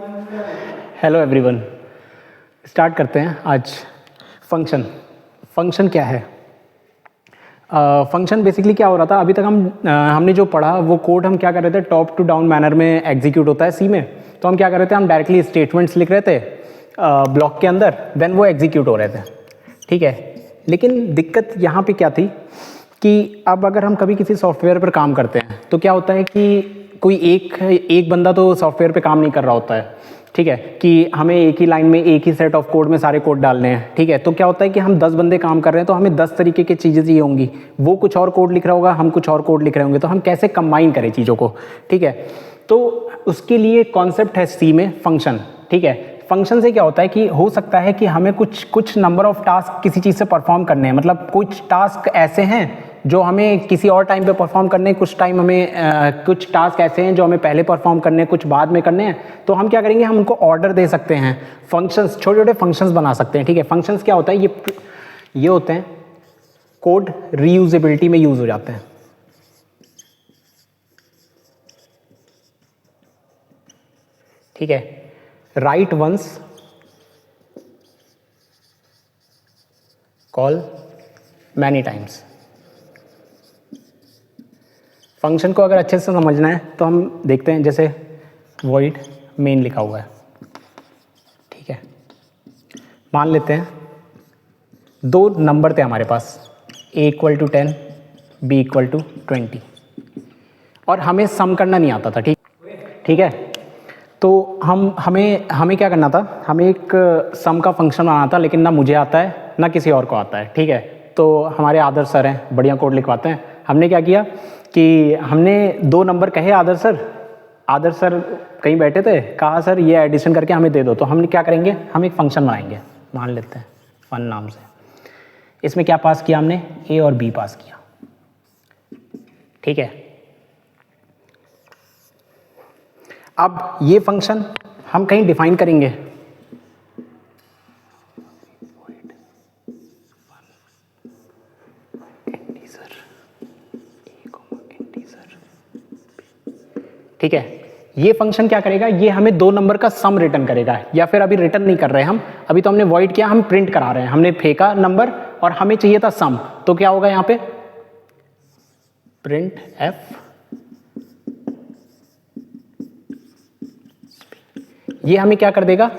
Hello everyone, start करते हैं आज। फंक्शन क्या है? फंक्शन बेसिकली क्या हो रहा था अभी तक हमने जो पढ़ा वो कोड हम क्या कर रहे थे, टॉप टू डाउन मैनर में एग्जीक्यूट होता है सी में। तो हम क्या कर रहे थे, हम डायरेक्टली स्टेटमेंट्स लिख रहे थे ब्लॉक के अंदर, देन वो एग्जीक्यूट हो रहे थे। ठीक है, लेकिन दिक्कत यहाँ पे क्या थी कि अब अगर हम कभी किसी सॉफ्टवेयर पर काम करते हैं तो क्या होता है कि कोई एक बंदा तो सॉफ्टवेयर पे काम नहीं कर रहा होता है। ठीक है, कि हमें एक ही लाइन में एक ही सेट ऑफ कोड में सारे कोड डालने हैं। ठीक है, तो क्या होता है कि हम 10 बंदे काम कर रहे हैं तो हमें 10 तरीके की चीज़ें चाहिए होंगी। वो कुछ और कोड लिख रहा होगा, हम कुछ और कोड लिख रहे होंगे, तो हम कैसे कंबाइन करें चीज़ों को। ठीक है, तो उसके लिए कॉन्सेप्ट है सी में फंक्शन। ठीक है, फंक्शन से क्या होता है कि हो सकता है कि हमें कुछ नंबर ऑफ टास्क किसी चीज़ से परफॉर्म करने हैं। मतलब कुछ टास्क ऐसे हैं जो हमें किसी और टाइम पे परफॉर्म करने हैं, कुछ टास्क ऐसे हैं जो हमें पहले परफॉर्म करने हैं, कुछ बाद में करने हैं। तो हम क्या करेंगे, हम उनको ऑर्डर दे सकते हैं। फंक्शंस, छोटे छोटे फंक्शंस बना सकते हैं। ठीक है, फंक्शंस क्या होता है, ये होते हैं कोड रीयूजेबिलिटी में यूज हो जाते हैं। ठीक है, right once, call many times. Function को अगर अच्छे से समझना है तो हम देखते हैं, जैसे वॉइड मेन लिखा हुआ है। ठीक है, मान लेते हैं 2 नंबर थे हमारे पास, a = 10 b = 20, और हमें सम करना नहीं आता था। ठीक है, तो हमें क्या करना था, हमें एक सम का फंक्शन बनाना था, लेकिन ना मुझे आता है ना किसी और को आता है। ठीक है, तो हमारे आदर्श सर हैं, बढ़िया कोड लिखवाते हैं। हमने क्या किया कि हमने 2 नंबर कहे, आदर्श सर कहीं बैठे थे, कहा सर ये एडिशन करके हमें दे दो। तो हम क्या करेंगे, हम एक फंक्शन बनाएंगे, मान लेते हैं फन नाम से। इसमें क्या पास किया हमने, a और b पास किया। ठीक है, अब ये फंक्शन हम कहीं डिफाइन करेंगे, ठीक है। ये फंक्शन क्या करेगा, ये हमें 2 नंबर का सम रिटर्न करेगा, या फिर अभी रिटर्न नहीं कर रहे हैं हम, अभी तो हमने वॉइड किया, हम प्रिंट करा रहे हैं। हमने फेंका नंबर और हमें चाहिए था सम, तो क्या होगा यहाँ पे, प्रिंट f, ये हमें क्या कर देगा,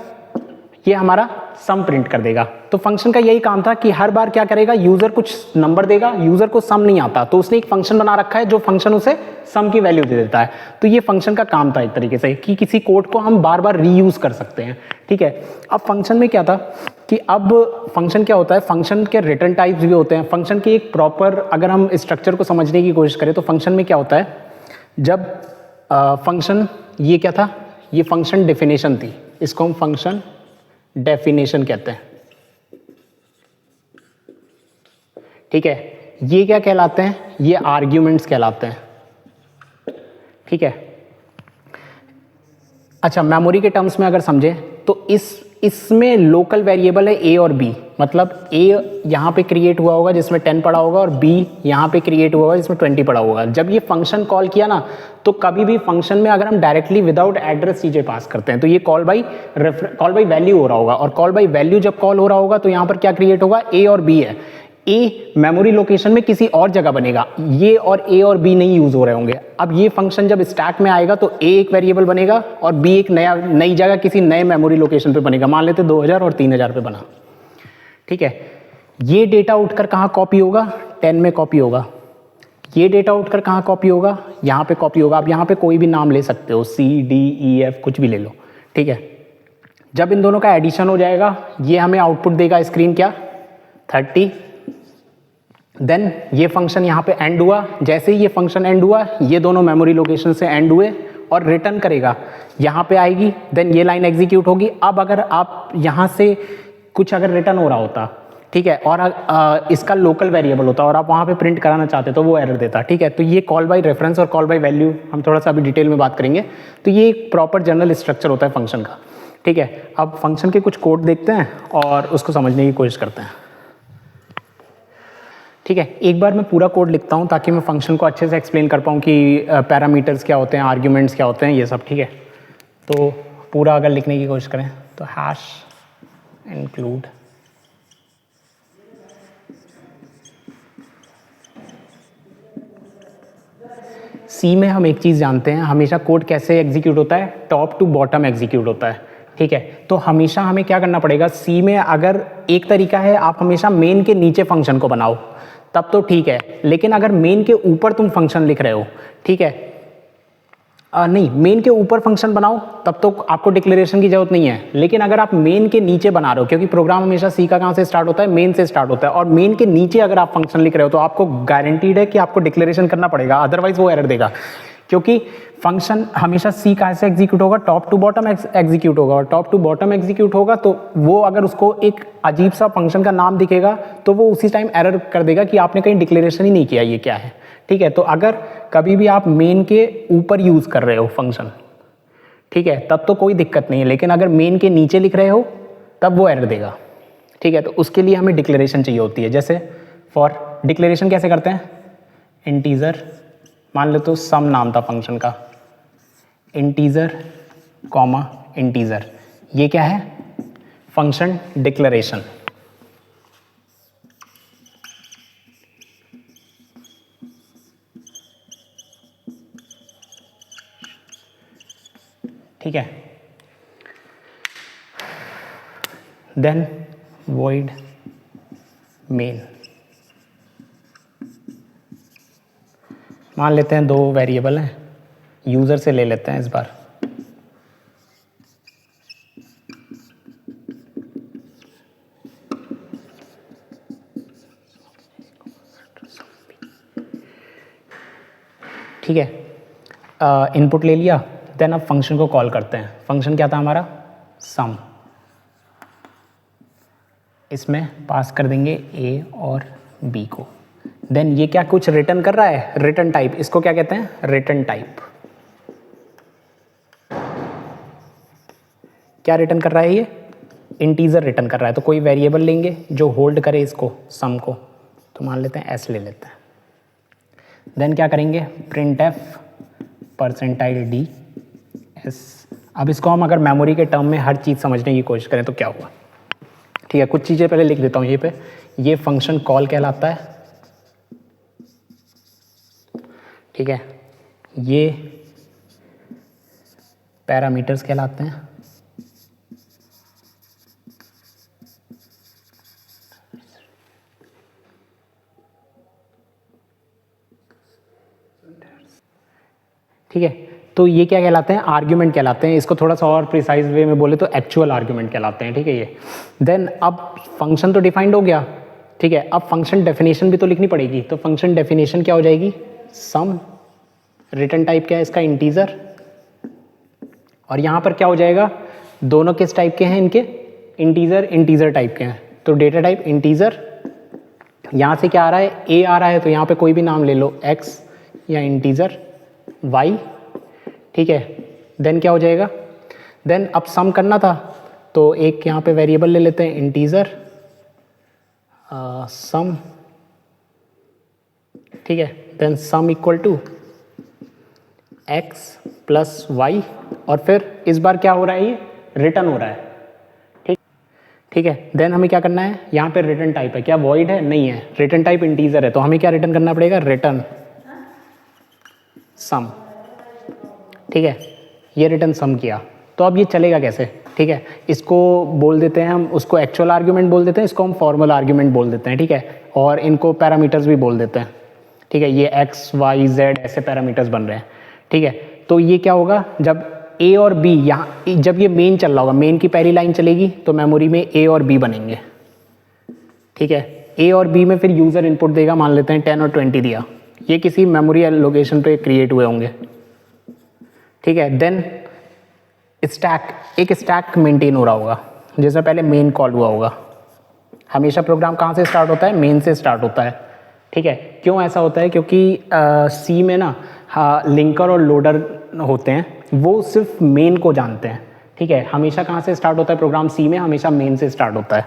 ये हमारा सम प्रिंट कर देगा। तो फंक्शन का यही काम था कि हर बार क्या करेगा, यूजर कुछ नंबर देगा, यूजर को सम नहीं आता, तो उसने एक फंक्शन बना रखा है जो फंक्शन उसे सम की वैल्यू दे देता है। तो ये फंक्शन का काम था एक तरीके से, कि किसी कोड को हम बार बार रीयूज कर सकते हैं। ठीक है, अब फंक्शन में क्या था कि अब फंक्शन क्या होता है, फंक्शन के रिटर्न टाइप्स भी होते हैं। फंक्शन की एक प्रॉपर, अगर हम स्ट्रक्चर को समझने की कोशिश करें तो फंक्शन में क्या होता है, जब फंक्शन, ये क्या था, ये फंक्शन डेफिनेशन थी, इसको हम फंक्शन डेफिनेशन कहते हैं। ठीक है, ये क्या कहलाते हैं, ये आर्ग्यूमेंट्स कहलाते हैं। ठीक है, अच्छा, मेमोरी के टर्म्स में अगर समझे तो इसमें लोकल वेरिएबल है a और b। मतलब a यहाँ पे क्रिएट हुआ होगा जिसमें 10 पड़ा होगा, और b यहाँ पे क्रिएट हुआ होगा जिसमें 20 पड़ा होगा। जब ये फंक्शन कॉल किया ना, तो कभी भी फंक्शन में अगर हम डायरेक्टली विदाउट एड्रेस चीजें पास करते हैं तो ये कॉल बाई वैल्यू हो रहा होगा, और कॉल बाई वैल्यू जब कॉल हो रहा होगा तो यहाँ पर क्या क्रिएट होगा, a और b है। a मेमोरी लोकेशन में किसी और जगह बनेगा, ये और a और b नहीं यूज हो रहे होंगे। अब ये फंक्शन जब स्टैक में आएगा तो a एक वेरिएबल बनेगा और b एक नई जगह किसी नए मेमोरी लोकेशन पे बनेगा। मान लेते 2000 और 3000 पे बना। ठीक है, ये डेटा उठकर कहाँ कॉपी होगा, 10 में कॉपी होगा। ये डेटा उठकर कहाँ कॉपी होगा, यहाँ पे कॉपी होगा। आप यहाँ पे कोई भी नाम ले सकते हो, C D E F कुछ भी ले लो। ठीक है, जब इन दोनों का एडिशन हो जाएगा, ये हमें आउटपुट देगा स्क्रीन क्या, 30। देन ये फंक्शन यहाँ पे एंड हुआ, जैसे ही ये फंक्शन एंड हुआ, ये दोनों मेमोरी लोकेशन से एंड हुए और रिटर्न करेगा, यहाँ पे आएगी, देन ये लाइन एग्जीक्यूट होगी। अब अगर आप यहाँ से कुछ अगर रिटर्न हो रहा होता, ठीक है, और इसका लोकल वेरिएबल होता और आप वहाँ पे प्रिंट कराना चाहते तो वो एरर देता। ठीक है, तो ये कॉल बाय रेफरेंस और कॉल बाय वैल्यू हम थोड़ा सा अभी डिटेल में बात करेंगे। तो ये एक प्रॉपर जनरल स्ट्रक्चर होता है फंक्शन का। ठीक है, अब फंक्शन के कुछ कोड देखते हैं और उसको समझने की कोशिश करते हैं। ठीक है, एक बार मैं पूरा कोड लिखता हूँ ताकि मैं फंक्शन को अच्छे से एक्सप्लेन कर पाऊँ कि पैरामीटर्स क्या होते हैं, आर्ग्यूमेंट्स क्या होते हैं, ये सब। ठीक है, तो पूरा अगर लिखने की कोशिश करें तो हैश इंक्लूड सी में हम एक चीज़ जानते हैं, हमेशा कोड कैसे एग्जीक्यूट होता है, टॉप टू बॉटम एग्जीक्यूट होता है, ठीक है। तो हमेशा हमें क्या करना पड़ेगा, सी में अगर एक तरीका है आप हमेशा मेन के नीचे फंक्शन को बनाओ तब तो ठीक है, लेकिन अगर मेन के ऊपर तुम फंक्शन लिख रहे हो, ठीक है, नहीं मेन के ऊपर फंक्शन बनाओ तब तो आपको डिक्लेरेशन की जरूरत नहीं है। लेकिन अगर आप मेन के नीचे बना रहे हो, क्योंकि प्रोग्राम हमेशा सी का कहाँ से स्टार्ट होता है, मेन से स्टार्ट होता है, और मेन के नीचे अगर आप फंक्शन लिख रहे हो तो आपको गारंटीड है कि आपको डिक्लेरेशन करना पड़ेगा, अदरवाइज वो एरर देगा। क्योंकि फंक्शन हमेशा सी कहाँ से एग्जीक्यूट होगा, टॉप टू बॉटम एग्जीक्यूट होगा, और टॉप टू बॉटम एग्जीक्यूट होगा तो वो अगर उसको एक अजीब सा फंक्शन का नाम दिखेगा तो वो उसी टाइम एरर कर देगा कि आपने कहीं डिक्लेरेशन ही नहीं किया ये क्या है, ठीक है। तो अगर कभी भी आप मेन के ऊपर यूज़ कर रहे हो फंक्शन, ठीक है, तब तो कोई दिक्कत नहीं है, लेकिन अगर मेन के नीचे लिख रहे हो तब वो एरर देगा, ठीक है। तो उसके लिए हमें डिक्लेरेशन चाहिए होती है। जैसे फॉर डिक्लेरेशन कैसे करते हैं, इंटीजर, मान लो तो सम नाम था फंक्शन का, इंटीजर कॉमा इंटीजर, ये क्या है, फंक्शन डिक्लेरेशन, ठीक है। देन void मेन, मान लेते हैं दो वेरिएबल हैं, यूजर से ले लेते हैं इस बार, ठीक है। इनपुट ले लिया, देन अब फंक्शन को कॉल करते हैं। फंक्शन क्या था हमारा, सम, इसमें पास कर देंगे ए और बी को। देन ये क्या कुछ रिटर्न कर रहा है, रिटर्न टाइप, इसको क्या कहते हैं, रिटर्न टाइप। क्या रिटर्न कर रहा है ये, इंटीजर रिटर्न कर रहा है। तो कोई वेरिएबल लेंगे जो होल्ड करे इसको, सम को, तो मान लेते हैं एस ले लेते हैं। देन क्या करेंगे, print F percentile D S. अब इसको हम अगर मेमोरी के टर्म में हर चीज़ समझने की कोशिश करें तो क्या होगा, ठीक है। कुछ चीज़ें पहले लिख देता हूँ ये पे, ये फंक्शन कॉल कहलाता है, ठीक है, ये पैरामीटर्स कहलाते हैं, ठीक है। तो ये क्या कहलाते हैं, आर्ग्यूमेंट कहलाते हैं। इसको थोड़ा सा और प्रिसाइज वे में बोले तो एक्चुअल आर्ग्यूमेंट कहलाते हैं, ठीक है ये। देन अब फंक्शन तो डिफाइंड हो गया, ठीक है। अब फंक्शन डेफिनेशन भी तो लिखनी पड़ेगी, तो फंक्शन डेफिनेशन क्या हो जाएगी, सम, रिटर्न टाइप क्या है इसका, इंटीजर, और यहाँ पर क्या हो जाएगा, दोनों किस टाइप के हैं इनके, इंटीजर इंटीजर टाइप के हैं, तो डेटा टाइप इंटीजर। यहाँ से क्या आ रहा है, ए आ रहा है, तो यहाँ पे कोई भी नाम ले लो, एक्स या इंटीजर वाई, ठीक है। देन क्या हो जाएगा, देन अब सम करना था तो एक यहाँ पे वेरिएबल ले लेते हैं, इंटीजर सम, ठीक है। Then sum equal to x plus y, और फिर इस बार क्या हो रहा है, ये रिटर्न हो रहा है, ठीक, ठीक है। देन हमें क्या करना है, यहाँ पे रिटर्न टाइप है, क्या वॉइड है, नहीं है, रिटर्न टाइप इंटीजर है, तो हमें क्या रिटर्न करना पड़ेगा, रिटर्न सम, ठीक है। ये रिटर्न सम किया, तो अब ये चलेगा कैसे, ठीक है। इसको बोल देते हैं हम, उसको एक्चुअल आर्ग्यूमेंट बोल देते हैं, इसको हम फॉर्मल आर्ग्यूमेंट बोल देते हैं, ठीक है। और इनको पैरामीटर्स भी बोल देते हैं, ठीक है। ये एक्स वाई जेड ऐसे पैरामीटर्स बन रहे हैं, ठीक है। तो ये क्या होगा, जब ए और बी, यहाँ जब ये मेन चल रहा होगा, मेन की पहली लाइन चलेगी तो मेमोरी में ए और बी बनेंगे, ठीक है। ए और बी में फिर यूज़र इनपुट देगा, मान लेते हैं 10 और 20 दिया, ये किसी मेमोरी लोकेशन पे क्रिएट हुए होंगे, ठीक है। देन स्टैक, एक स्टैक मेंटेन हो रहा होगा, जैसे पहले मेन कॉल हुआ होगा। हमेशा प्रोग्राम कहाँ से स्टार्ट होता है, मेन से स्टार्ट होता है, ठीक है। क्यों ऐसा होता है, क्योंकि सी में ना लिंकर और लोडर होते हैं, वो सिर्फ मेन को जानते हैं, ठीक है। हमेशा कहाँ से स्टार्ट होता है प्रोग्राम, सी में हमेशा मेन से स्टार्ट होता है।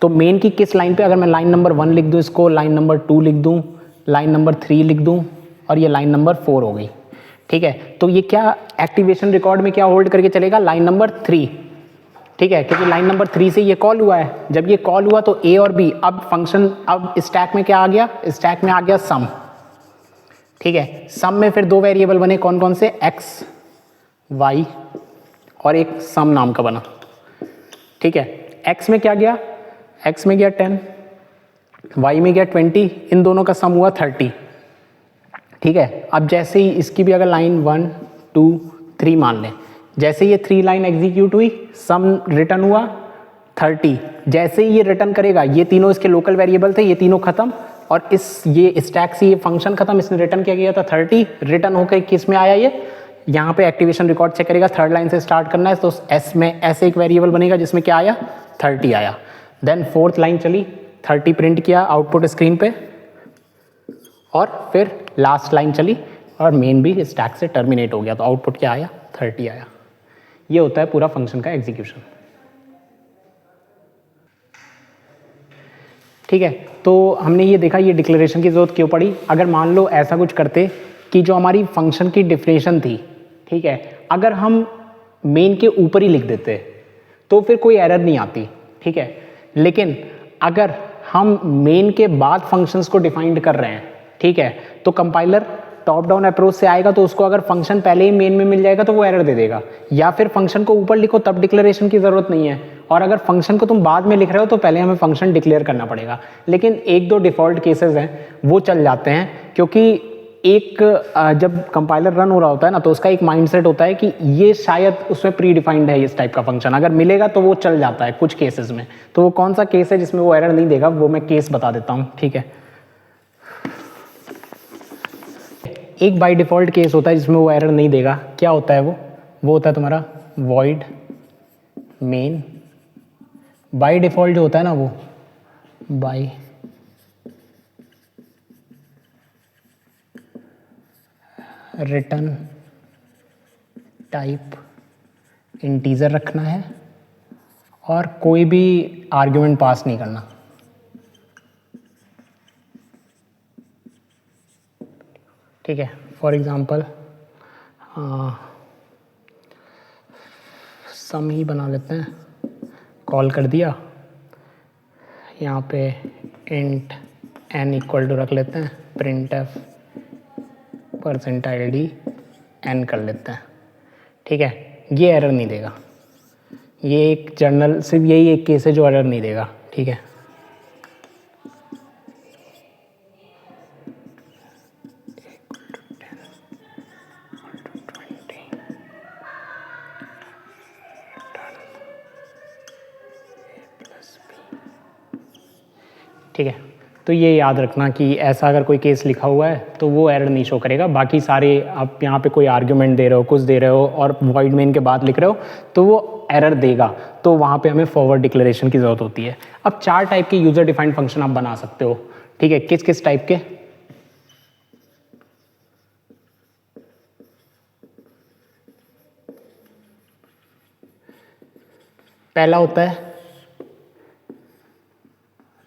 तो मेन की किस लाइन पे, अगर मैं लाइन नंबर 1 लिख दूँ, इसको लाइन नंबर 2 लिख दूँ, लाइन नंबर 3 लिख दूँ, और ये लाइन नंबर 4 हो गई, ठीक है, तो ये क्या एक्टिवेशन रिकॉर्ड में क्या होल्ड करके चलेगा, लाइन नंबर 3, ठीक है, क्योंकि लाइन नंबर 3 से ये कॉल हुआ है। जब ये कॉल हुआ तो ए और बी, अब फंक्शन, अब स्टैक में क्या आ गया, स्टैक में आ गया सम, ठीक है। सम में फिर 2 वेरिएबल बने, कौन कौन से, एक्स वाई और एक सम नाम का बना, ठीक है। एक्स में क्या गया, एक्स में गया 10, वाई में गया 20, इन दोनों का सम हुआ 30, ठीक है। अब जैसे ही इसकी भी अगर लाइन 1 2 3 मान लें, जैसे ये 3 लाइन एग्जीक्यूट हुई, सम रिटर्न हुआ 30, जैसे ही ये रिटर्न करेगा, ये तीनों इसके लोकल वेरिएबल थे, ये तीनों खत्म, और इस ये स्टैक से ये फंक्शन खत्म, इसने रिटर्न क्या किया था 30, रिटर्न होकर किस में आया, ये यहाँ पे एक्टिवेशन रिकॉर्ड चेक करेगा, 3rd लाइन से स्टार्ट करना है, तो एस में ऐसे एक वेरिएबल बनेगा जिसमें क्या आया 30 आया। देन 4th लाइन चली, 30 प्रिंट किया आउटपुट स्क्रीन पे, और फिर लास्ट लाइन चली और मेन भी स्टैक से टर्मिनेट हो गया, तो आउटपुट क्या आया 30 आया। ये होता है पूरा फंक्शन का एग्जीक्यूशन, ठीक है। तो हमने ये देखा ये डिक्लेरेशन की जरूरत क्यों पड़ी। अगर मान लो ऐसा कुछ करते कि जो हमारी फंक्शन की डिफिनेशन थी, ठीक है, अगर हम मेन के ऊपर ही लिख देते तो फिर कोई एरर नहीं आती, ठीक है। लेकिन अगर हम मेन के बाद फंक्शंस को डिफाइंड कर रहे हैं, ठीक है, तो कंपाइलर टॉप डाउन अप्रोच से आएगा, तो उसको अगर फंक्शन पहले ही मेन में मिल जाएगा तो वो एरर दे देगा, या फिर फंक्शन को ऊपर लिखो तब डिक्लेरेशन की जरूरत नहीं है, और अगर फंक्शन को तुम बाद में लिख रहे हो तो पहले हमें फंक्शन डिक्लेयर करना पड़ेगा। लेकिन 1-2 डिफॉल्ट केसेस हैं वो चल जाते हैं, क्योंकि एक जब कंपाइलर रन हो रहा होता है ना, तो उसका एक माइंडसेट होता है कि ये शायद उसमें प्री डिफाइंड है इस टाइप का फंक्शन, अगर मिलेगा तो वो चल जाता है कुछ केसेस में। तो वो कौन सा केस है जिसमें वो एरर नहीं देगा, वो मैं केस बता देता हूँ, ठीक है। एक बाय डिफ़ॉल्ट केस होता है जिसमें वो एरर नहीं देगा, क्या होता है वो होता है तुम्हारा वॉइड मेन। बाय डिफ़ॉल्ट जो होता है ना, वो बाय रिटर्न टाइप इंटीजर रखना है और कोई भी आर्ग्यूमेंट पास नहीं करना, ठीक है। फॉर एग्जांपल सम ही बना लेते हैं, कॉल कर दिया, यहाँ पे इंट n इक्वल टू रख लेते हैं, प्रिंट एफ % id n कर लेते हैं, ठीक है। ये एरर नहीं देगा, ये एक जर्नल सिर्फ यही एक केस है जो एरर नहीं देगा, ठीक है। ठीक है, तो ये याद रखना कि ऐसा अगर कोई केस लिखा हुआ है तो वो एरर नहीं शो करेगा। बाकी सारे आप यहाँ पे कोई आर्ग्यूमेंट दे रहे हो, कुछ दे रहे हो और वॉइड मेन के बाद लिख रहे हो तो वो एरर देगा, तो वहाँ पे हमें फॉरवर्ड डिक्लेरेशन की ज़रूरत होती है। अब 4 टाइप के यूज़र डिफाइंड फंक्शन आप बना सकते हो, ठीक है। किस किस टाइप के, पहला होता है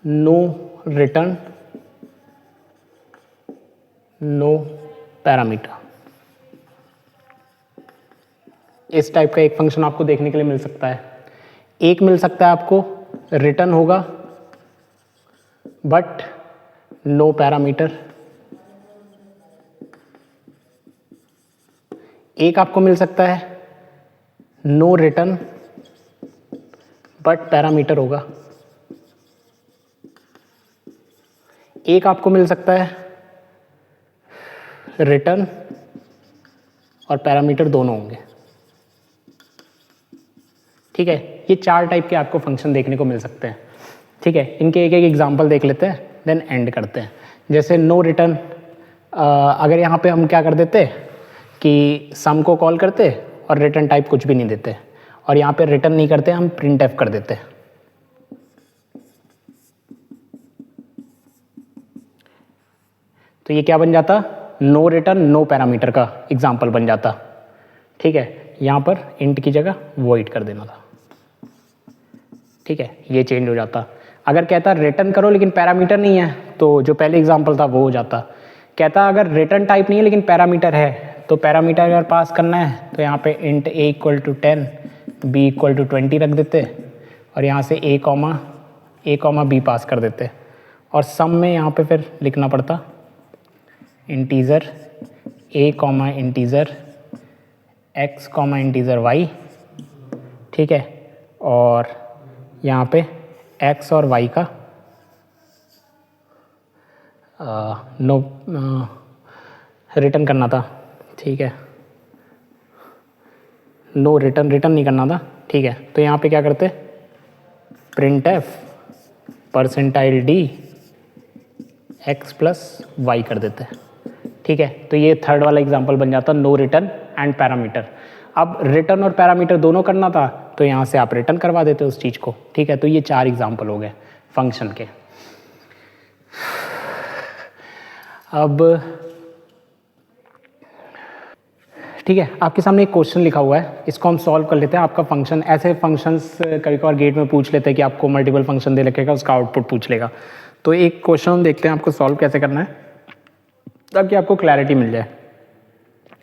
नो रिटर्न नो पैरामीटर। इस टाइप का एक फंक्शन आपको देखने के लिए मिल सकता है। एक मिल सकता है आपको रिटर्न होगा बट नो पैरामीटर। एक आपको मिल सकता है नो रिटर्न बट पैरामीटर होगा। एक आपको मिल सकता है रिटर्न और पैरामीटर दोनों होंगे, ठीक है। ये 4 टाइप के आपको फंक्शन देखने को मिल सकते हैं, ठीक है। इनके एक एक एग्जांपल देख लेते हैं, देन एंड करते हैं। जैसे नो रिटर्न, अगर यहाँ पे हम क्या कर देते कि सम को कॉल करते और रिटर्न टाइप कुछ भी नहीं देते, और यहाँ पे रिटर्न नहीं करते, हम प्रिंट एफ कर देते। तो ये क्या बन जाता, नो रिटर्न नो पैरामीटर का एग्जाम्पल बन जाता, ठीक है। यहाँ पर इंट की जगह वॉइड कर देना था, ठीक है, ये चेंज हो जाता। अगर कहता रिटर्न करो लेकिन पैरामीटर नहीं है तो जो पहले एग्जाम्पल था वो हो जाता। कहता अगर रिटर्न टाइप नहीं है लेकिन पैरामीटर है तो पैरामीटर अगर पास करना है तो यहाँ पे int a equal to 10 b equal to 20 रख देते और यहाँ से a कॉमा b पास कर देते और सम में यहाँ पे फिर लिखना पड़ता integer a comma integer x comma integer y, ठीक है, और यहाँ पे x और y का रिटर्न करना था, ठीक है, नो रिटर्न नहीं करना था, ठीक है। तो यहाँ पे क्या करते printf percentile d x plus y कर देते, ठीक है। तो ये थर्ड वाला एग्जांपल बन जाता नो रिटर्न एंड पैरामीटर। अब रिटर्न और पैरामीटर दोनों करना था तो यहाँ से आप रिटर्न करवा देते उस चीज़ को, ठीक है। तो ये 4 एग्जांपल हो गए फंक्शन के। अब ठीक है, आपके सामने एक क्वेश्चन लिखा हुआ है, इसको हम सॉल्व कर लेते हैं। आपका फंक्शन, ऐसे फंक्शंस कभी कभार गेट में पूछ लेते हैं कि आपको मल्टीपल फंक्शन दे रखेगा, उसका आउटपुट पूछ लेगा। तो एक क्वेश्चन हम देखते हैं आपको सॉल्व कैसे करना है ताकि आपको क्लैरिटी मिल जाए,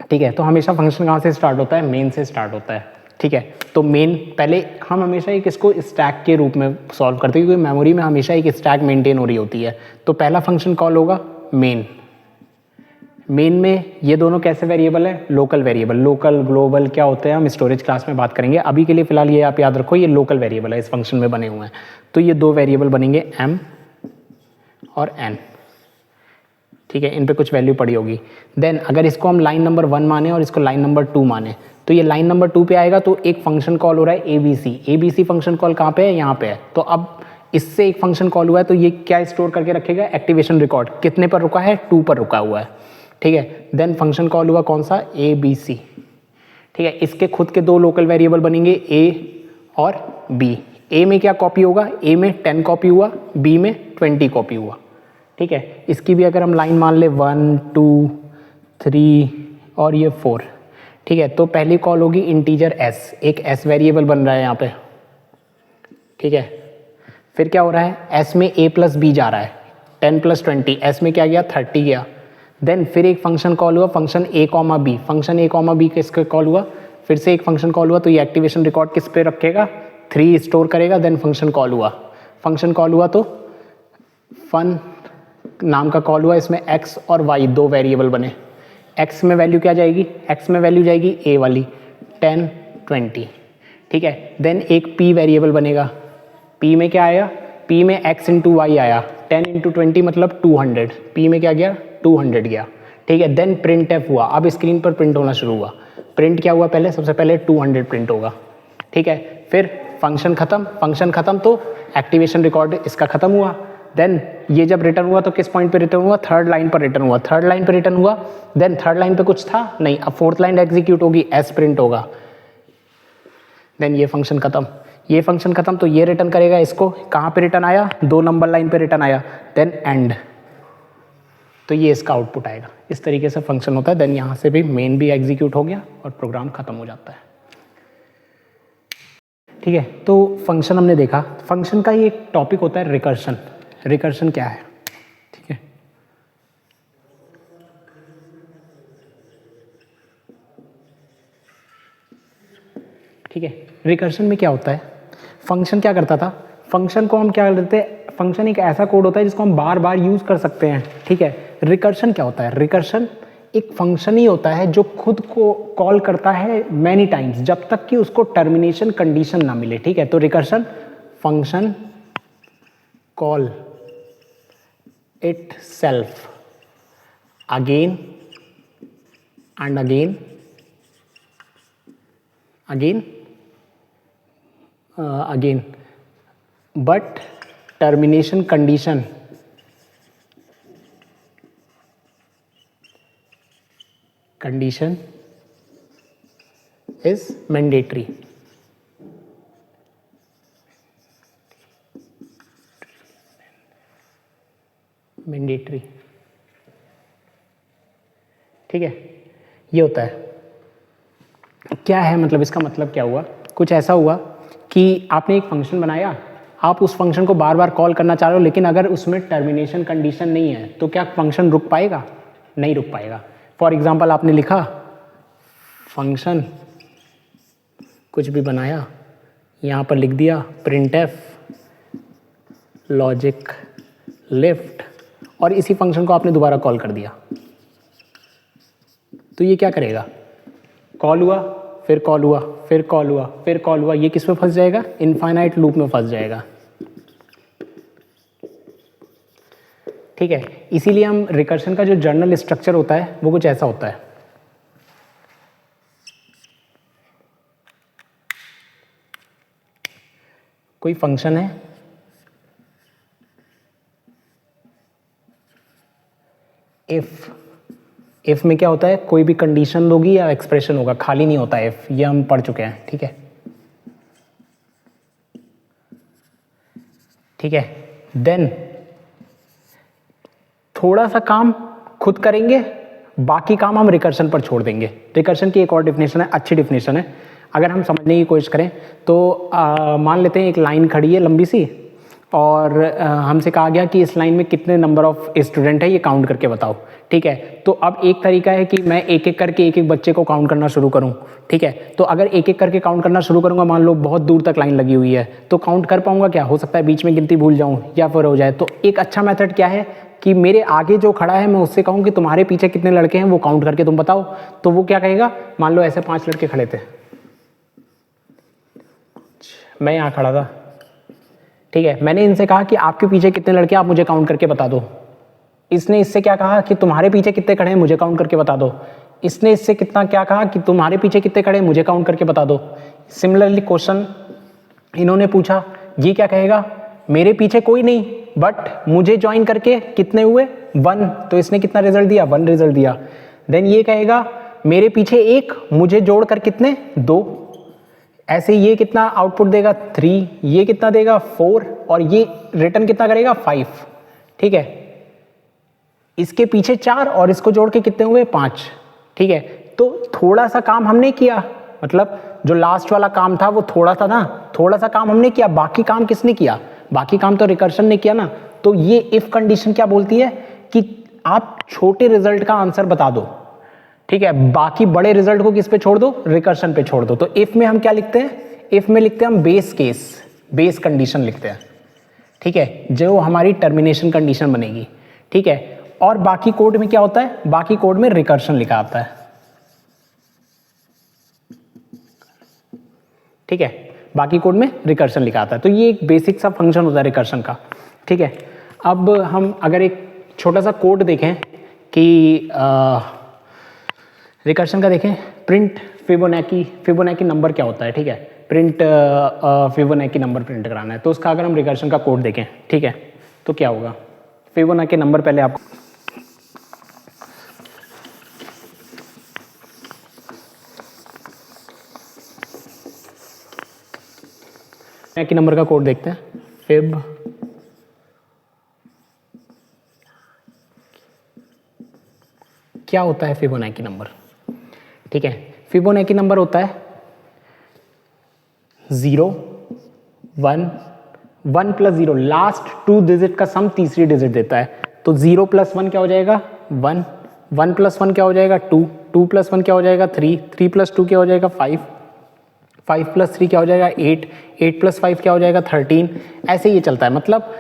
ठीक है। तो हमेशा फंक्शन कहाँ से स्टार्ट होता है, मेन से स्टार्ट होता है, ठीक है। तो मेन पहले हम हमेशा एक इसको स्टैक के रूप में सॉल्व करते हैं क्योंकि मेमोरी में हमेशा एक स्टैक मेंटेन हो रही होती है। तो पहला फंक्शन कॉल होगा मेन में ये दोनों कैसे वेरिएबल है, लोकल वेरिएबल। लोकल ग्लोबल क्या होते हैं हम स्टोरेज क्लास में बात करेंगे, अभी के लिए फिलहाल ये आप याद रखो ये लोकल वेरिएबल है, इस फंक्शन में बने हुए हैं। तो ये 2 वेरिएबल बनेंगे m और n, ठीक है, इन पे कुछ वैल्यू पड़ी होगी। देन अगर इसको हम लाइन नंबर 1 माने और इसको लाइन नंबर 2 माने तो ये लाइन नंबर 2 पे आएगा। तो एक फंक्शन कॉल हो रहा है ABC फंक्शन कॉल कहाँ पे है, यहाँ पे है। तो अब इससे एक फंक्शन कॉल हुआ है तो ये क्या स्टोर करके रखेगा, एक्टिवेशन रिकॉर्ड कितने पर रुका है, 2 पर रुका हुआ है, ठीक है। देन फंक्शन कॉल हुआ कौन सा, ABC, ठीक है। इसके खुद के 2 लोकल वेरिएबल बनेंगे A और B। A में क्या कॉपी होगा, A में 10 कॉपी हुआ, B में 20 कॉपी हुआ, ठीक है। इसकी भी अगर हम लाइन मान ले 1 2 3 और ये 4, ठीक है। तो पहली कॉल होगी इंटीजर s, एक s वेरिएबल बन रहा है यहाँ पे, ठीक है। फिर क्या हो रहा है, s में a प्लस b जा रहा है, 10 प्लस 20, s में क्या गया 30 गया। देन फिर एक फंक्शन कॉल हुआ function a comma b, function a comma b किसका कॉल हुआ, फिर से एक फंक्शन कॉल हुआ। तो ये एक्टिवेशन रिकॉर्ड किस पे रखेगा, 3 स्टोर करेगा। देन फंक्शन कॉल हुआ तो फन नाम का कॉल हुआ, इसमें x और y 2 वेरिएबल बने। x में वैल्यू क्या जाएगी, x में वैल्यू जाएगी a वाली 10 20, ठीक है। देन एक p वेरिएबल बनेगा, p में क्या आया, p में x इंटू वाई आया, 10 इंटू 20 मतलब 200, p में क्या गया 200 गया, ठीक है। देन प्रिंट एफ हुआ, अब स्क्रीन पर प्रिंट होना शुरू हुआ। प्रिंट क्या हुआ पहले, सबसे पहले 200 प्रिंट होगा, ठीक है। फिर फंक्शन खत्म तो एक्टिवेशन रिकॉर्ड इसका खत्म हुआ। देन ये जब रिटर्न हुआ तो किस पॉइंट पे रिटर्न हुआ, थर्ड लाइन पर रिटर्न हुआ। देन थर्ड लाइन पे कुछ था नहीं, अब फोर्थ लाइन एग्जीक्यूट होगी, एस प्रिंट होगा। देन ये फंक्शन खत्म तो ये रिटर्न करेगा इसको, कहाँ पे रिटर्न आया, 2 नंबर लाइन पे रिटर्न आया। देन एंड, तो ये इसका आउटपुट आएगा। इस तरीके से फंक्शन होता है। देन यहाँ से भी मेन भी एग्जीक्यूट हो गया और प्रोग्राम खत्म हो जाता है, ठीक है। तो फंक्शन हमने देखा। फंक्शन का ये एक टॉपिक होता है रिकर्शन क्या है, ठीक है। ठीक है, रिकर्शन में क्या होता है, फंक्शन क्या करता था, फंक्शन को हम क्या कर देते हैं, फंक्शन एक ऐसा कोड होता है जिसको हम बार बार यूज कर सकते हैं, ठीक है। रिकर्शन क्या होता है, रिकर्शन एक फंक्शन ही होता है जो खुद को कॉल करता है मैनी टाइम्स जब तक कि उसको टर्मिनेशन कंडीशन ना मिले, ठीक है। तो recursion function call it self again and again but termination condition is mandatory. ठीक है, ये होता है। क्या है मतलब, इसका मतलब क्या हुआ, कुछ ऐसा हुआ कि आपने एक फंक्शन बनाया, आप उस फंक्शन को बार बार कॉल करना चाह रहे हो, लेकिन अगर उसमें टर्मिनेशन कंडीशन नहीं है तो क्या फंक्शन रुक पाएगा, नहीं रुक पाएगा। फॉर एग्जाम्पल आपने लिखा फंक्शन कुछ भी बनाया, यहाँ पर लिख दिया printf लॉजिक लिफ्ट, और इसी फंक्शन को आपने दोबारा कॉल कर दिया, तो ये क्या करेगा, कॉल हुआ, फिर कॉल हुआ, फिर कॉल हुआ, फिर कॉल हुआ, ये किस में फंस जाएगा, इनफाइनाइट लूप में फंस जाएगा। ठीक है, इसीलिए हम रिकर्शन का जो जर्नल स्ट्रक्चर होता है वो कुछ ऐसा होता है। कोई फंक्शन है, इफ में क्या होता है, कोई भी कंडीशन होगी या एक्सप्रेशन होगा, खाली नहीं होता इफ, ये हम पढ़ चुके हैं। ठीक है, ठीक है, देन थोड़ा सा काम खुद करेंगे, बाकी काम हम रिकर्शन पर छोड़ देंगे। रिकर्शन की एक और डेफिनेशन है, अच्छी डेफिनेशन है, अगर हम समझने की कोशिश करें तो मान लेते हैं एक लाइन खड़ी है लंबी सी, और हमसे कहा गया कि इस लाइन में कितने नंबर ऑफ स्टूडेंट है ये काउंट करके बताओ। ठीक है, तो अब एक तरीका है कि मैं एक एक करके एक एक बच्चे को काउंट करना शुरू करूं। ठीक है, तो अगर एक एक करके काउंट करना शुरू करूंगा, मान लो बहुत दूर तक लाइन लगी हुई है, तो काउंट कर पाऊंगा क्या, हो सकता है बीच में गिनती भूल जाऊं या फिर हो जाए। तो एक अच्छा मेथड क्या है कि मेरे आगे जो खड़ा है मैं उससे कहूँ कि तुम्हारे पीछे कितने लड़के हैं वो काउंट करके तुम बताओ, तो वो क्या कहेगा, मान लो ऐसे 5 लड़के खड़े थे, मैं यहाँ खड़ा था। ठीक है, मैंने इनसे कहा कि आपके पीछे कितने लड़के आप मुझे काउंट करके बता दो। इसने इससे क्या कहा कि तुम्हारे पीछे कितने खड़े हैं मुझे काउंट करके बता दो। इसने इससे कितना क्या कहा कि तुम्हारे पीछे कितने खड़े हैं मुझे काउंट करके बता दो। सिमिलरली क्वेश्चन इन्होंने पूछा, ये क्या कहेगा, मेरे पीछे कोई नहीं बट मुझे ज्वाइन करके कितने हुए 1, तो इसने कितना रिजल्ट दिया, 1 रिजल्ट दिया। देन ये कहेगा मेरे पीछे 1, मुझे जोड़कर कितने 2, ऐसे ये कितना आउटपुट देगा 3, ये कितना देगा 4, और ये रिटर्न कितना करेगा 5। ठीक है, इसके पीछे 4 और इसको जोड़ के कितने हुए 5। ठीक है, तो थोड़ा सा काम हमने किया, मतलब जो लास्ट वाला काम था वो थोड़ा सा ना, थोड़ा सा काम हमने किया, बाकी काम किसने किया, बाकी काम तो रिकर्शन ने किया ना। तो ये इफ कंडीशन क्या बोलती है कि आप छोटे रिजल्ट का आंसर बता दो। ठीक है, बाकी बड़े रिजल्ट को किस पे छोड़ दो, रिकर्शन पे छोड़ दो। तो इफ में हम क्या लिखते हैं, इफ में लिखते हैं हम बेस केस, बेस कंडीशन लिखते हैं। ठीक है, जो हमारी टर्मिनेशन कंडीशन बनेगी। ठीक है, और बाकी कोड में क्या होता है, बाकी कोड में रिकर्शन लिखा आता है। ठीक है, बाकी कोड में रिकर्शन लिखा आता है। तो ये एक बेसिक सा फंक्शन होता है रिकर्शन का। ठीक है, अब हम अगर एक छोटा सा कोड देखें कि रिकर्शन का देखें, प्रिंट फिबोनाची नंबर क्या होता है। ठीक है, प्रिंट फिबोनाची नंबर प्रिंट कराना है, तो उसका अगर हम रिकर्शन का कोड देखें, ठीक है, तो क्या होगा, फिबोनाची नंबर पहले आपको फिबोनाची नंबर का कोड देखते हैं। फिब क्या होता है, फिबोनाची नंबर। ठीक है, फिबोनाची नंबर होता है 0, 1, 1 + 0, लास्ट 2 डिजिट का सम तीसरी डिजिट देता है। तो 0 + 1 क्या हो जाएगा 1, 1 + 1 क्या हो जाएगा 2, 2 + 1 क्या हो जाएगा 3, 3 + 2 क्या हो जाएगा 5, 5 + 3 क्या हो जाएगा 8, 8 + 5 क्या हो जाएगा 13। ऐसे ये चलता है, मतलब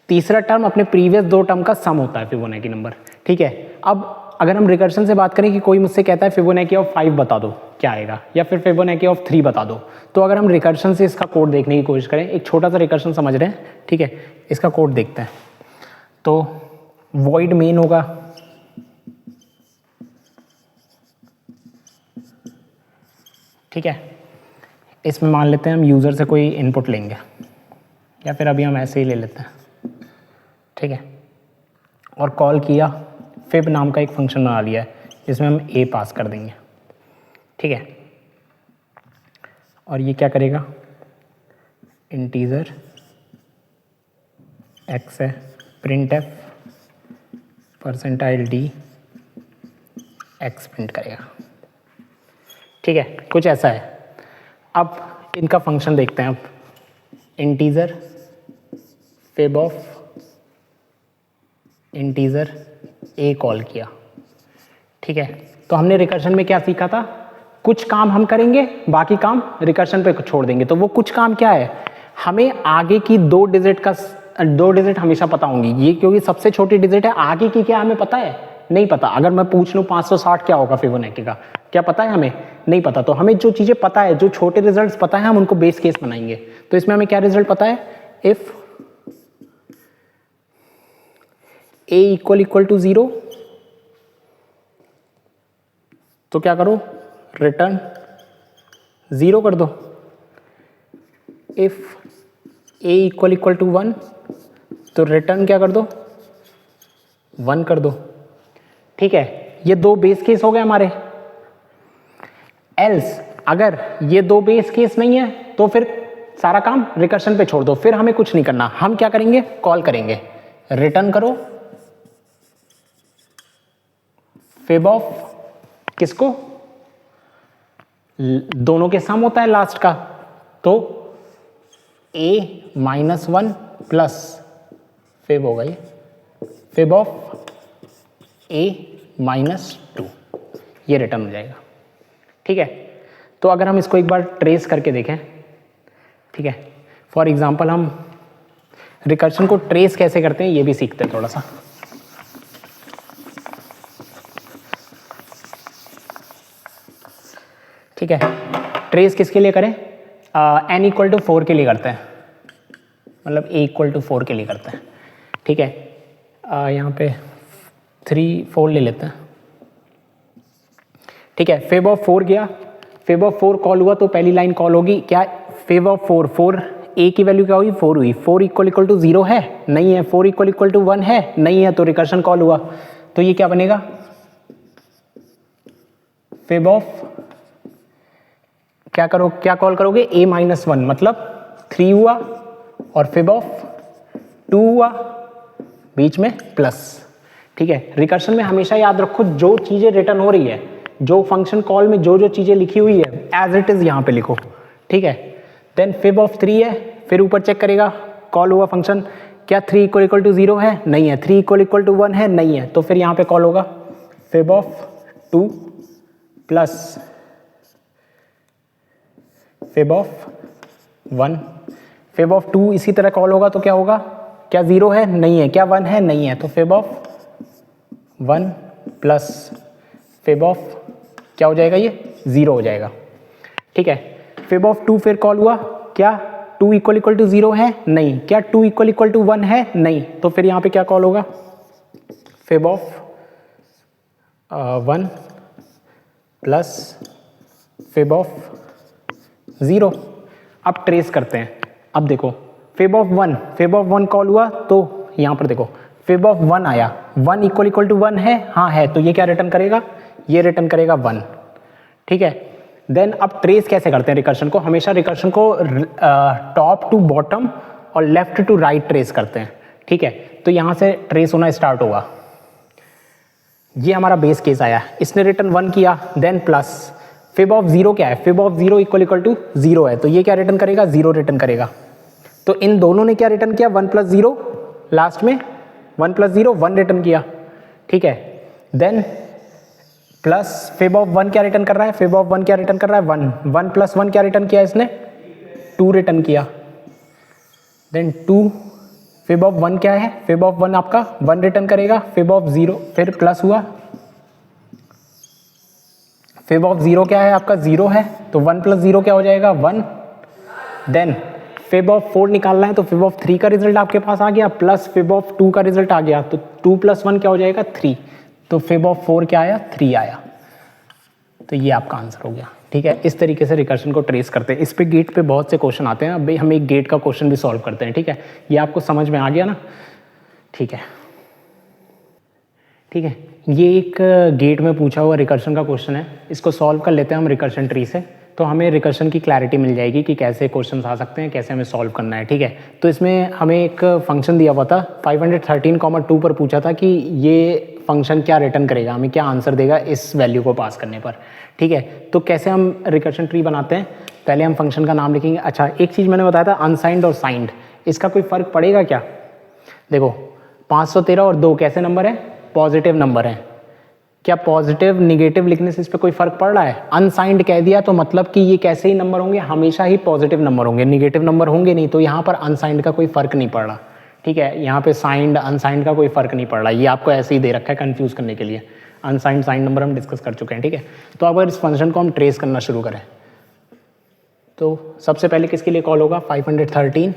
तीसरा टर्म अपने प्रीवियस 2 टर्म का सम होता है फिबोनाची नंबर। ठीक है, अब अगर हम रिकर्शन से बात करें कि कोई मुझसे कहता है फिबोनाची ऑफ 5 बता दो क्या आएगा, या फिर फिबोनाची ऑफ 3 बता दो, तो अगर हम रिकर्शन से इसका कोड देखने की कोशिश करें, एक छोटा सा रिकर्शन समझ रहे हैं। ठीक है, इसका कोड देखते हैं। तो वॉइड मेन होगा, ठीक है, इसमें मान लेते हैं हम यूज़र से कोई इनपुट लेंगे, या फिर अभी हम ऐसे ही ले लेते हैं। ठीक है, और कॉल किया, फिब नाम का एक फंक्शन बना लिया है जिसमें हम a पास कर देंगे। ठीक है, और ये क्या करेगा, इंटीजर x है, printf %d x प्रिंट करेगा। ठीक है, कुछ ऐसा है। अब इनका फंक्शन देखते हैं। अब integer fib of integer a call किया। ठीक है, तो हमने रिकर्शन में क्या सीखा था, कुछ काम हम करेंगे, बाकी काम रिकर्शन पे छोड़ देंगे। तो वो कुछ काम क्या है, हमें आगे की 2 डिजिट हमेशा पता होंगी, ये क्योंकि सबसे छोटी डिजिट है। आगे की क्या हमें पता है, नहीं पता। अगर मैं पूछ लूँ 560 क्या होगा फिबोनाची का, क्या पता है हमें, नहीं पता। तो हमें जो चीज़ें पता है, जो छोटे रिजल्ट्स पता है, हम उनको बेस केस बनाएंगे। तो इसमें हमें क्या रिजल्ट पता है, इफ a इक्वल टू 0 तो क्या करो, रिटर्न 0 कर दो। इफ a इक्वल टू 1 तो रिटर्न क्या कर दो, 1 कर दो। ठीक है, ये 2 बेस केस हो गए हमारे। एल्स अगर ये 2 बेस केस नहीं है तो फिर सारा काम रिकर्शन पे छोड़ दो, फिर हमें कुछ नहीं करना। हम क्या करेंगे, कॉल करेंगे, रिटर्न करो फिब ऑफ किसको, दोनों के सम होता है लास्ट का, तो a -1 प्लस फिब होगा ये, फिब ऑफ a -2, ये रिटर्न हो जाएगा। ठीक है, तो अगर हम इसको एक बार ट्रेस करके देखें, ठीक है, फॉर एग्जांपल हम रिकर्शन को ट्रेस कैसे करते हैं ये भी सीखते हैं थोड़ा सा। ठीक है, ट्रेस किसके लिए करें, n इक्वल टू 4 के लिए करते हैं, मतलब a इक्वल टू 4 के लिए करते हैं। ठीक है, यहाँ पे 3 4 ले लेते हैं। ठीक है, फिब ऑफ 4 गया, फिब ऑफ 4 कॉल हुआ तो पहली लाइन कॉल होगी क्या, फिब ऑफ 4 a की वैल्यू क्या हुई, 4 हुई। 4 इक्वल टू 0 है, नहीं है। 4 इक्वल टू 1 है, नहीं है। तो रिकर्शन कॉल हुआ, तो ये क्या बनेगा, फिब ऑफ क्या करो, क्या कॉल करोगे, a -1 मतलब 3 हुआ, और फिब ऑफ 2 हुआ, बीच में प्लस। ठीक है, रिकर्शन में हमेशा याद रखो जो चीजें रिटर्न हो रही है, जो फंक्शन कॉल में जो चीजें लिखी हुई है एज इट इज यहां पे लिखो। ठीक है, देन फिब ऑफ 3 है, फिर ऊपर चेक करेगा कॉल हुआ फंक्शन, क्या 3 इक्वल टू 0 है, नहीं है। 3 इक्वल टू 1 है, नहीं है। तो फिर यहां पे कॉल होगा fib of 2 plus fib of 1। Fib of 2 इसी तरह कॉल होगा तो क्या होगा, क्या 0 है, नहीं है। क्या 1 है, नहीं है। तो fib of 1 plus fib of क्या हो जाएगा, ये 0 हो जाएगा। ठीक है, फिब ऑफ 2 फिर कॉल हुआ, क्या 2 इक्वल टू 0 है, नहीं। क्या 2 इक्वल टू 1 है, नहीं। तो फिर यहाँ पे क्या कॉल होगा, fib of 1 plus fib of 0। अब ट्रेस करते हैं। अब देखो फिब ऑफ 1 कॉल हुआ तो यहाँ पर देखो फिब ऑफ 1 आया, 1 इक्वल टू 1 है, हाँ है। तो ये क्या रिटर्न करेगा, ये रिटर्न करेगा 1। ठीक है, देन अब ट्रेस कैसे करते हैं रिकर्शन को, हमेशा रिकर्शन को टॉप टू बॉटम और लेफ्ट टू राइट ट्रेस करते हैं। ठीक है, तो यहाँ से ट्रेस होना स्टार्ट होगा। ये हमारा बेस केस आया, इसने रिटर्न 1 किया, देन प्लस फिब ऑफ 0 क्या है, फिब ऑफ 0 इक्वल टू 0 है। तो ये क्या रिटर्न करेगा, 0 रिटर्न करेगा। तो इन दोनों ने क्या रिटर्न किया, 1 प्लस 0, लास्ट में 1 प्लस 0 1 रिटर्न किया। ठीक है, देन प्लस फिब ऑफ 1 क्या रिटर्न कर रहा है, फिब ऑफ 1 क्या रिटर्न कर रहा है, 1। 1 प्लस 1 क्या रिटर्न किया इसने, 2 रिटर्न किया। देन 2 फिब ऑफ 1 क्या है, फिब ऑफ 1 आपका 1 रिटर्न करेगा। फिब ऑफ 0 फिर प्लस हुआ, फिब ऑफ 0 क्या है आपका, 0 है। तो 1 प्लस 0 क्या हो जाएगा, 1। देन फिब ऑफ 4 निकालना है, तो फिब ऑफ 3 का रिजल्ट आपके पास आ गया, प्लस फिब ऑफ 2 का रिजल्ट आ गया। तो 2 प्लस 1 क्या हो जाएगा, 3। तो फिब ऑफ 4 क्या आया, 3 आया। तो ये आपका आंसर हो गया। ठीक है, इस तरीके से रिकर्शन को ट्रेस करते हैं। इस पे गेट पे बहुत से क्वेश्चन आते हैं। अभी हम एक गेट का क्वेश्चन भी सॉल्व करते हैं। ठीक है, ये आपको समझ में आ गया ना। ठीक है, ठीक है, ये एक गेट में पूछा हुआ रिकर्शन का क्वेश्चन है। इसको सॉल्व कर लेते हैं हम रिकर्शन ट्री से, तो हमें रिकर्शन की क्लैरिटी मिल जाएगी कि कैसे क्वेश्चंस आ सकते हैं, कैसे हमें सॉल्व करना है। ठीक है, तो इसमें हमें एक फंक्शन दिया हुआ था 513,2 पर पूछा था कि ये फंक्शन क्या रिटर्न करेगा, हमें क्या आंसर देगा इस वैल्यू को पास करने पर। ठीक है, तो कैसे हम रिकर्शन ट्री बनाते हैं, पहले हम फंक्शन का नाम लिखेंगे। अच्छा, एक चीज़ मैंने बताया था अनसाइंड और साइंड, इसका कोई फ़र्क पड़ेगा क्या। देखो 513 और 2 कैसे नंबर है, पॉजिटिव नंबर है। क्या पॉजिटिव निगेटिव लिखने से इस पर कोई फर्क पड़ रहा है? अनसाइंड कह दिया तो मतलब कि ये कैसे ही नंबर होंगे, हमेशा ही पॉजिटिव नंबर होंगे, निगेटिव नंबर होंगे नहीं। तो यहाँ पर अनसाइंड का कोई फर्क नहीं पड़ रहा, ठीक है। यहाँ पे साइंड अनसाइंड का कोई फर्क नहीं पड़ रहा, ये आपको ऐसे ही दे रखा है कंफ्यूज करने के लिए। अनसाइंड साइंड नंबर हम डिस्कस कर चुके हैं, ठीक है। तो अगर इस फंक्शन को हम ट्रेस करना शुरू करें तो सबसे पहले किसके लिए कॉल होगा? 513,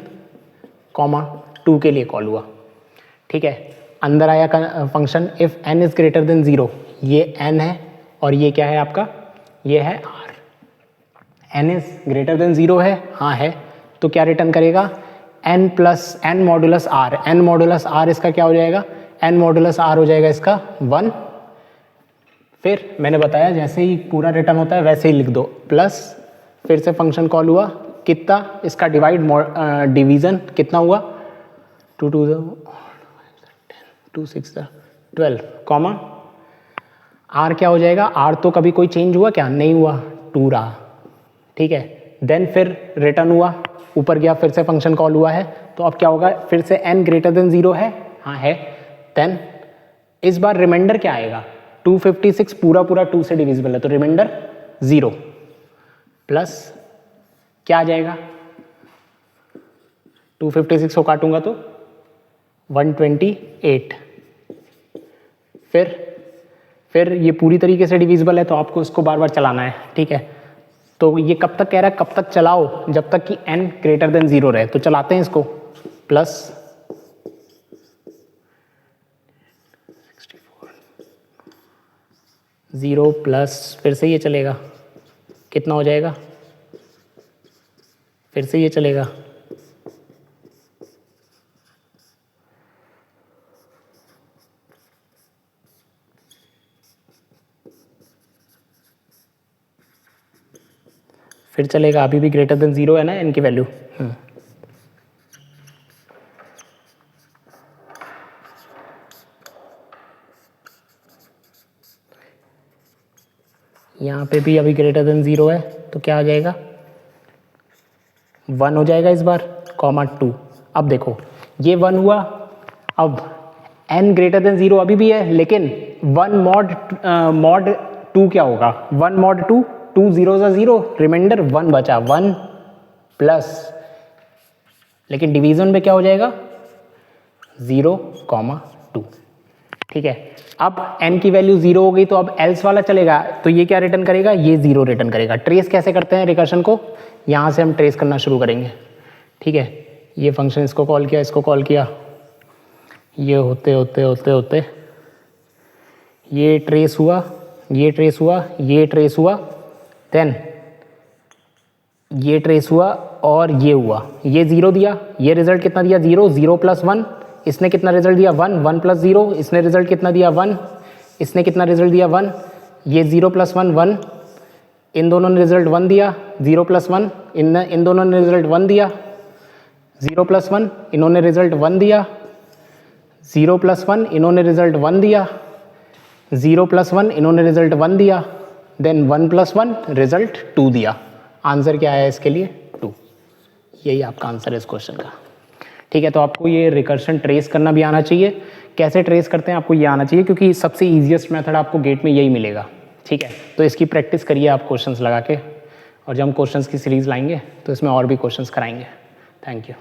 2 के लिए कॉल हुआ, ठीक है। अंदर आया function if n is greater than 0, ये n है और ये क्या है आपका? ये है r। n is greater than 0 है, हाँ है, तो क्या रिटर्न करेगा? n plus n modulus r। n modulus r इसका क्या हो जाएगा? n मॉडुलस r हो जाएगा इसका 1। फिर मैंने बताया जैसे ही पूरा रिटर्न होता है वैसे ही लिख दो, प्लस फिर से फंक्शन कॉल हुआ, कितना इसका डिवीजन कितना हुआ? 2 2 2 6 12 कॉमा r क्या हो जाएगा? r तो कभी कोई चेंज हुआ क्या? नहीं हुआ, 2 रहा, ठीक है। देन फिर रिटर्न हुआ, ऊपर गया, फिर से फंक्शन कॉल हुआ है, तो अब क्या होगा? फिर से n ग्रेटर देन 0 है, हाँ है। देन इस बार रिमाइंडर क्या आएगा? 256 पूरा पूरा 2 से डिविजिबल है, तो रिमाइंडर 0 प्लस क्या आ जाएगा? 256 को काटूंगा तो 128। फिर ये पूरी तरीके से डिविजिबल है तो आपको इसको बार बार चलाना है, ठीक है। तो ये कब तक कह रहा है? कब तक चलाओ? जब तक कि n ग्रेटर देन 0 रहे। तो चलाते हैं इसको, प्लस 0 प्लस फिर से ये चलेगा, कितना हो जाएगा? फिर से ये चलेगा, फिर चलेगा, अभी भी ग्रेटर देन 0 है ना n की वैल्यू। यहाँ पे भी अभी ग्रेटर देन 0 है, तो क्या आ जाएगा? 1 हो जाएगा इस बार, कॉमा 2। अब देखो ये 1 हुआ, अब n ग्रेटर देन 0 अभी भी है, लेकिन 1 मॉड 2 क्या होगा? 1 मॉड 2, 2 0 सा 0, रिमाइंडर 1 बचा, 1 प्लस, लेकिन डिवीजन में क्या हो जाएगा? 0, 2, ठीक है। अब n की वैल्यू 0 हो गई, तो अब एल्स वाला चलेगा, तो ये क्या रिटर्न करेगा? ये 0 रिटर्न करेगा। ट्रेस कैसे करते हैं रिकर्शन को? यहाँ से हम ट्रेस करना शुरू करेंगे, ठीक है। ये फंक्शन इसको कॉल किया, इसको कॉल किया, ये होते होते होते होते ये ट्रेस हुआ, ये ट्रेस हुआ, ये ट्रेस हुआ, देन ये ट्रेस हुआ और ये हुआ, ये 0 दिया, ये रिजल्ट कितना दिया? 0, 0 प्लस 1, इसने कितना रिजल्ट दिया? 1, 1 प्लस 0, इसने रिजल्ट कितना दिया? 1, इसने कितना रिजल्ट दिया? 1, ये 0 प्लस 1, 1, इन दोनों ने रिजल्ट 1 दिया, 0 प्लस 1, इन दोनों ने रिजल्ट 1 दिया, 0 प्लस 1, इन्होंने रिजल्ट 1 दिया, 0 प्लस 1, इन्होंने रिजल्ट 1 दिया, 0 प्लस 1, इन्होंने रिजल्ट 1 दिया, देन 1 प्लस 1 रिजल्ट 2 दिया। आंसर क्या है इसके लिए? 2। यही आपका आंसर है इस क्वेश्चन का, ठीक है। तो आपको ये रिकर्शन ट्रेस करना भी आना चाहिए। कैसे ट्रेस करते हैं आपको ये आना चाहिए, क्योंकि सबसे ईजिएस्ट मेथड आपको गेट में यही मिलेगा, ठीक है। तो इसकी प्रैक्टिस करिए आप क्वेश्चंस लगा के, और जब हम क्वेश्चंस की सीरीज लाएंगे तो इसमें और भी क्वेश्चंस कराएंगे। Thank you.